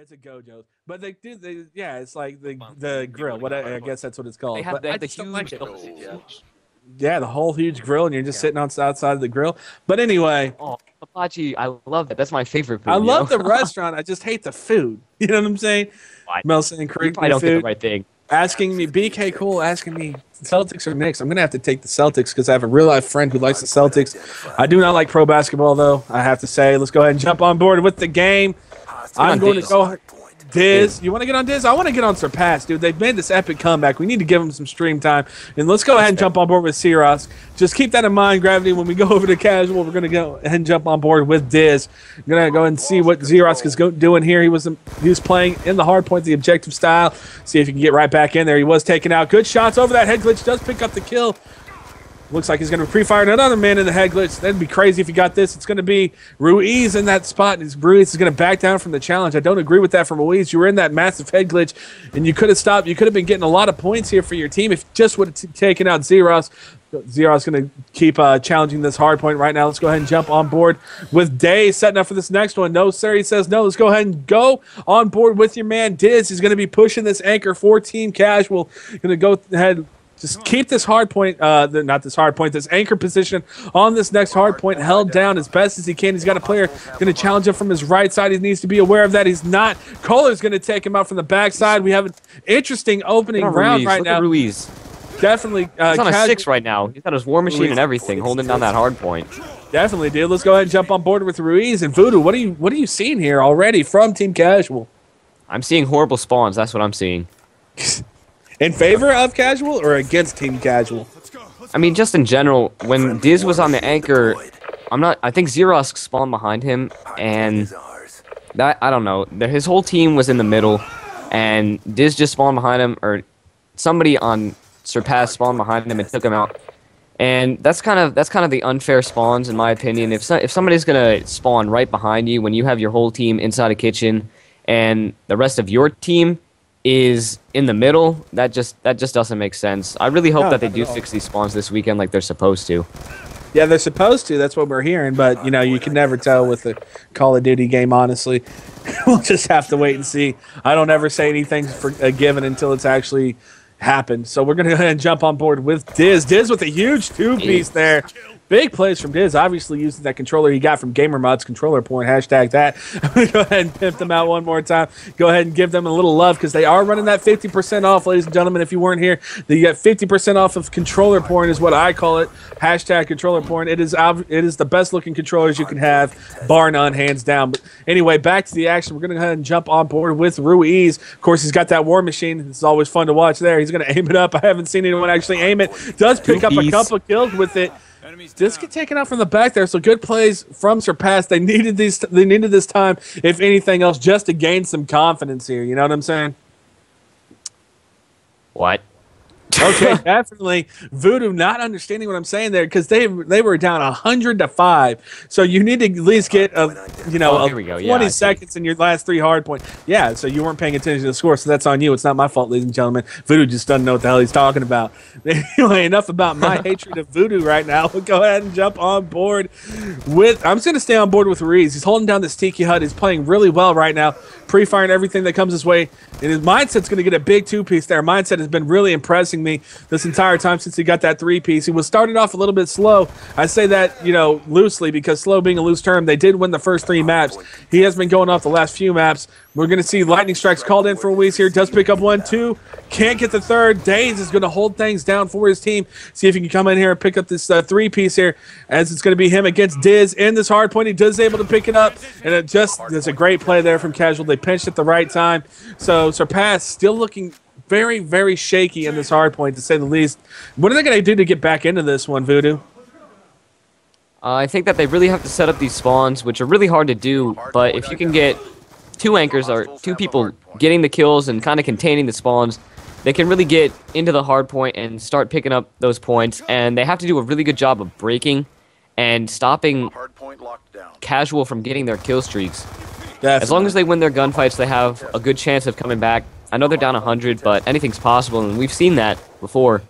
It's a Gojo, but they do. Yeah, it's like the grill. What I guess that's what it's called. They have, But they I have the just don't like huge, it. the huge. Yeah, the whole huge grill, and you're just sitting on the outside of the grill. But anyway, Oh, hibachi, I love that. That's my favorite food. I You know? love the restaurant. I just hate the food. You know what I'm saying? Mel saying You correct probably me don't get the food. right thing. Asking me BK Cool, asking me Celtics or Knicks. I'm gonna have to take the Celtics because I have a real life friend who likes the Celtics. I do not like pro basketball though. I have to say. Let's go ahead and jump on board with the game. I'm going to go. Diz, you want to get on Diz? I want to get on Surpass, dude. They've made this epic comeback. We need to give them some stream time. And let's go ahead and jump on board with Ciros. Just keep that in mind, Gravity. When we go over to Casual, we're going to go ahead and jump on board with Diz. We're going to go and see what Ciros is doing here. He was playing in the hardpoint, the objective style. See if he can get right back in there. He was taken out. Good shots over that head glitch. Does pick up the kill. Looks like he's going to pre-fire another man in the head glitch. That'd be crazy if he got this. It's going to be Ruiz in that spot. And Ruiz is going to back down from the challenge. I don't agree with that from Ruiz. You were in that massive head glitch, and you could have stopped. You could have been getting a lot of points here for your team if you just would have taken out Zeros. Zeros going to keep challenging this hard point right now. Let's go ahead and jump on board with Day setting up for this next one. No, sir. He says no. Let's go ahead and go on board with your man Diz. He's going to be pushing this anchor for Team Casual. Going to go ahead. Just keep this hard point, not this hard point, this anchor position on this next hard point held down as best as he can. He's got a player going to challenge him from his right side. He needs to be aware of that. He's not. Kohler's going to take him out from the backside. We have an interesting opening round right now. Look at Ruiz. Definitely. He's on a 6 right now. He's got his war machine and everything, holding down that hard point. Definitely, dude. Let's go ahead and jump on board with Ruiz and Voodoo. What are you seeing here already from Team Casual? I'm seeing horrible spawns. That's what I'm seeing. In favor of Casual or against Team Casual? I mean, just in general, when Diz was on the anchor, I think Zerosk spawned behind him, and that, I don't know. His whole team was in the middle, and Diz just spawned behind him, or somebody on Surpass spawned behind him and took him out. And that's kind of the unfair spawns, in my opinion. If somebody's gonna spawn right behind you when you have your whole team inside a kitchen, and the rest of your team is in the middle, that just doesn't make sense. I really hope that they do fix these spawns this weekend like they're supposed to. Yeah, they're supposed to. That's what we're hearing. But, you know, you can never tell with the Call of Duty game, honestly. We'll just have to wait and see. I don't ever say anything for a given until it's actually happened. So we're going to go ahead and jump on board with Diz. Diz with a huge two-piece there. Big plays from Diz, obviously using that controller he got from Gamermode's controller point. Hashtag that. I'm going to go ahead and pimp them out one more time. Go ahead and give them a little love because they are running that 50% off, ladies and gentlemen. If you weren't here, you get 50% off of controller porn is what I call it. Hashtag controller porn. It is the best looking controllers you can have, bar none, hands down. But anyway, back to the action. We're going to go ahead and jump on board with Ruiz. Of course, he's got that war machine. It's always fun to watch there. He's going to aim it up. I haven't seen anyone actually aim it. Does pick up a couple kills with it. Just get taken out from the back there. So good plays from Surpass. They needed this time, if anything else, just to gain some confidence here. You know what I'm saying? What? Okay, definitely. Voodoo not understanding what I'm saying there because they were down 100-5. So you need to at least get 20 seconds in your last 3 hard points. Yeah, so you weren't paying attention to the score, so that's on you. It's not my fault, ladies and gentlemen. Voodoo just doesn't know what the hell he's talking about. Anyway, enough about my hatred of Voodoo right now. We'll go ahead and jump on board with. I'm just going to stay on board with Ruiz. He's holding down this Tiki Hut. He's playing really well right now, pre-firing everything that comes his way. And his mindset's going to get a big 2-piece there. Mindset has been really impressing me this entire time since he got that 3-piece. He was started off a little bit slow. I say that, loosely because slow being a loose term. They did win the first 3 maps. He has been going off the last few maps. We're going to see lightning strikes called in for Ruiz here. Does pick up 1, 2. Can't get the 3rd. Daze is going to hold things down for his team. See if he can come in here and pick up this 3-piece here, as it's going to be him against Diz in this hard point. He does able to pick it up, and it's a great play there from Casual. They pinched at the right time. So Surpass still looking very, very shaky in this hard point, to say the least. What are they going to do to get back into this one, Voodoo? I think that they really have to set up these spawns, which are really hard to do, but if you can get 2 anchors or 2 people getting the kills and kind of containing the spawns, they can really get into the hard point and start picking up those points, and they have to do a really good job of breaking and stopping Casual from getting their kill streaks. Definitely. As long as they win their gunfights, they have a good chance of coming back. I know they're down 100, but anything's possible, and we've seen that before.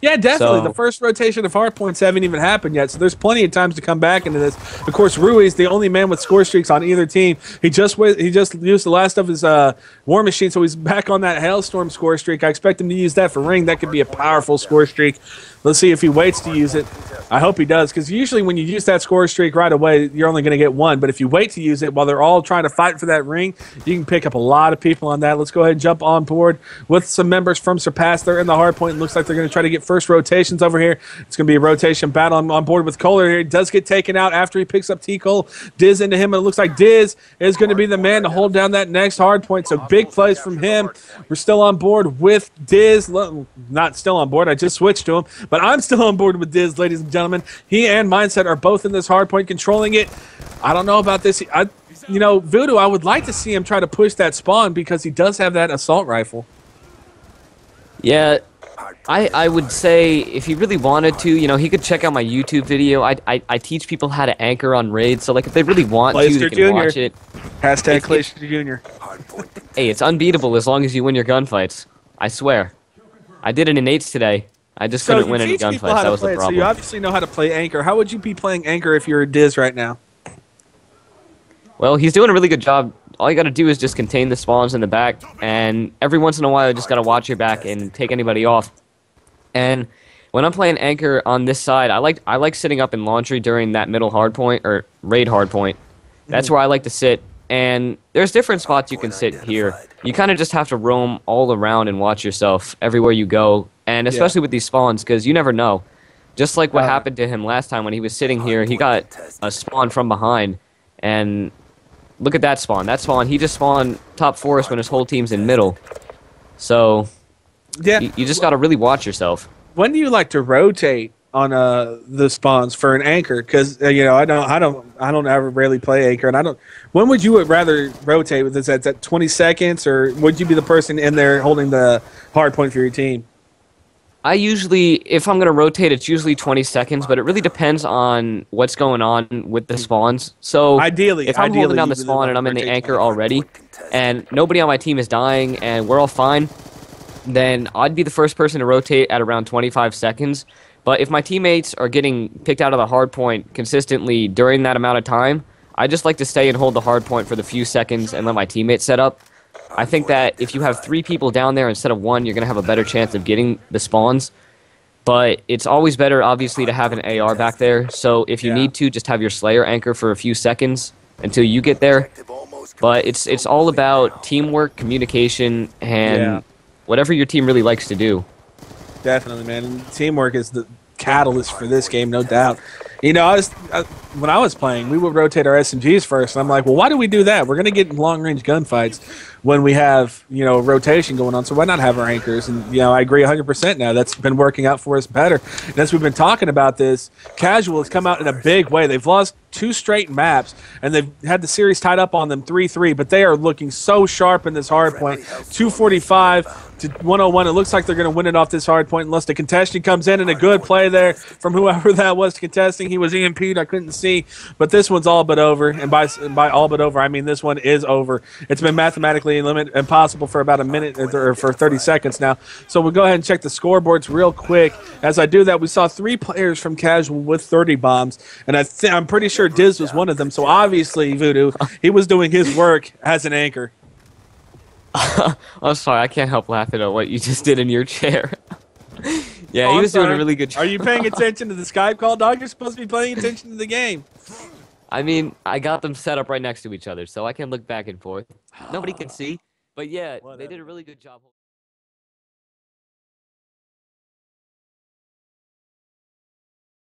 Yeah, definitely. The So first rotation of Hardpoints haven't even happened yet, so there's plenty of times to come back into this. Of course, Rui's the only man with score streaks on either team. He just used the last of his War Machine, so he's back on that Hailstorm score streak. I expect him to use that for Ring. That could be a powerful score streak. Let's see if he waits to use it. I hope he does, because usually when you use that score streak right away, you're only going to get one. But if you wait to use it while they're all trying to fight for that ring, you can pick up a lot of people on that. Let's go ahead and jump on board with some members from Surpass. They're in the Hardpoint. It looks like they're going to try to get first rotations over here. It's going to be a rotation battle. I'm on board with Kohler here. He does get taken out after he picks up T-Cole. Diz into him, and it looks like Diz is going to be the man to hold down that next Hardpoint. So big plays from him. We're still on board with Diz. Not still on board. I just switched to him. But I'm still on board with Diz, ladies and gentlemen. He and Mindset are both in this Hardpoint controlling it. I don't know about this. You know, Voodoo, I would like to see him try to push that spawn because he does have that assault rifle. yeah, I would say if he really wanted to, you know, he could check out my YouTube video. I teach people how to anchor on raids, so like if they really want to, they can watch it. Hashtag Clayster Jr. Hey, it's unbeatable as long as you win your gunfights. I swear. I did it in 8s today. I just couldn't win any gunfights. That was the problem. So you obviously know how to play Anchor. How would you be playing Anchor if you're a Diz right now? Well, he's doing a really good job. All you got to do is just contain the spawns in the back, and every once in a while you just got to watch your back and take anybody off. And when I'm playing Anchor on this side, I like sitting up in laundry during that middle hardpoint or raid hardpoint. That's where I like to sit. And there's different spots you can sit here. You kind of just have to roam all around and watch yourself everywhere you go, and especially with these spawns, because you never know. Just like what happened to him last time when he was sitting here, he got a spawn from behind, and look at that spawn. That spawn, he just spawned top forest when his whole team's in middle. So yeah, you just got to really watch yourself. When do you like to rotate on the spawns for an Anchor? Because you know, I don't ever rarely play Anchor, and I don't. When would you rather rotate with this? At 20 seconds, or would you be the person in there holding the hard point for your team? I usually, if I'm going to rotate, it's usually 20 seconds, but it really depends on what's going on with the spawns. So if I'm holding down the spawn and I'm in the Anchor already, and nobody on my team is dying, and we're all fine, then I'd be the first person to rotate at around 25 seconds. But if my teammates are getting picked out of the hard point consistently during that amount of time, I just like to stay and hold the hard point for the few seconds and let my teammates set up. I think that if you have 3 people down there instead of 1, you're going to have a better chance of getting the spawns. But it's always better, obviously, to have an AR back there. So if you need to, just have your Slayer anchor for a few seconds until you get there. But it's all about teamwork, communication, and whatever your team really likes to do. Definitely, man. And teamwork is the catalyst for this game, no doubt. You know, when I was playing, we would rotate our SMGs first, and I'm like, well, why do we do that? We're going to get long-range gunfights when we have, you know, rotation going on, so why not have our anchors? And, you know, I agree 100% now. That's been working out for us better. And as we've been talking about this, Casual has come out in a big way. They've lost 2 straight maps, and they've had the series tied up on them 3-3, but they are looking so sharp in this hardpoint. 245 to 101. It looks like they're going to win it off this hardpoint unless the contestant comes in, and a good play there from whoever that was contesting. He was EMP'd. I couldn't see, but this one's all but over, and by all but over, I mean this one is over. It's been mathematically impossible for about a minute or for 30 seconds now. So we'll go ahead and check the scoreboards real quick. As I do that, we saw 3 players from Casual with 30 bombs, and I'm pretty sure Diz was one of them. So obviously, Voodoo, he was doing his work as an anchor. I'm sorry, I can't help laughing at what you just did in your chair. Yeah, he was doing a really good job. Are you paying attention to the Skype call, dog? You're supposed to be paying attention to the game. I mean, I got them set up right next to each other, so I can look back and forth. Nobody can see, but yeah, they did a really good job.